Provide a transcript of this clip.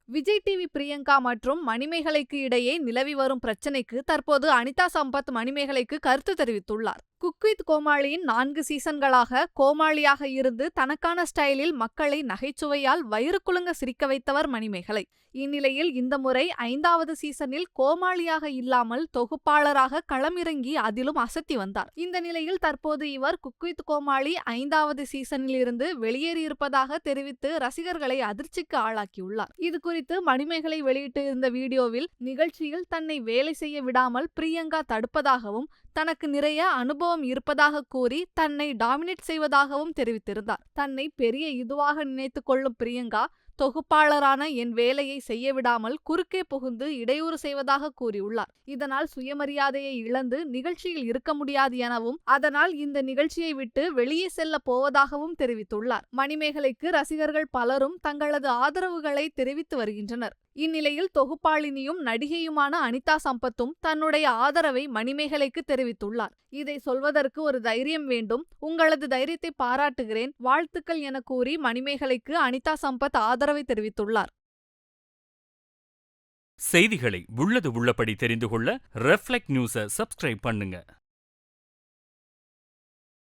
Vijay TV Priyanka மற்றும் மணிமேகலைக்கு இடையே நிலவி வரும் பிரச்சனைக்கு தற்போது அனிதா சம்பத் மணிமேகலைக்கு கருத்து தெரிவித்துள்ளார். குக் வித் கோமாளியின் 4 சீசன்களாக கோமாளியாக இருந்து தனக்கான ஸ்டைலில் மக்களை நகைச்சுவையால் வயிறு குலுங்க சிரிக்க வைத்தவர் மணிமேகலை. இந்நிலையில் இந்த முறை 5வது சீசனில் கோமாளியாக இல்லாமல் தொகுப்பாளராக களமிறங்கி அதிலும் அசத்தி வந்தார். இந்த நிலையில் தற்போது இவர் குக் வித் கோமாளி 5வது சீசனில் இருந்து வெளியேறியிருப்பதாக தெரிவித்து ரசிகர்களை அதிர்ச்சிக்கு ஆளாக்கியுள்ளார். இது குறித்து மணிமேகலை வெளியிட்டிருந்த வீடியோவில் நிகழ்ச்சியில் தன்னை வேலை செய்ய விடாமல் பிரியங்கா தடுப்பதாகவும் தனக்கு நிறைய அனுபவம் இருப்பதாக கூறி தன்னை டாமினேட் செய்வதாகவும் தெரிவித்திருந்தார். தன்னை பெரிய இதுவாக நினைத்துக் கொள்ளும் பிரியங்கா தொகுப்பாளரான என் வேலையை செய்ய விடாமல் குறுக்கே புகுந்து இடையூறு செய்வதாக கூறியுள்ளார். இதனால் சுயமரியாதையை இழந்து நிகழ்ச்சியில் இருக்க முடியாது எனவும் அதனால் இந்த நிகழ்ச்சியை விட்டு வெளியே செல்ல போவதாகவும் தெரிவித்துள்ளார். மணிமேகலைக்கு ரசிகர்கள் பலரும் தங்களது ஆதரவுகளை தெரிவித்து வருகின்றனர். இந்நிலையில் தொகுப்பாளினியும் நடிகையுமான அனிதா சம்பத்தும் தன்னுடைய ஆதரவை மணிமேகலைக்கு தெரிவித்துள்ளார். இதை சொல்வதற்கு ஒரு தைரியம் வேண்டும். உங்களது தைரியத்தை பாராட்டுகிறேன், வாழ்த்துக்கள் என கூறி மணிமேகலைக்கு அனிதா சம்பத் ஆதரவை தெரிவித்துள்ளார். செய்திகளை உள்ளது உள்ளபடி தெரிந்து கொள்ள ரெஃப்ளெக்ட் நியூஸை சப்ஸ்கிரைப் பண்ணுங்க.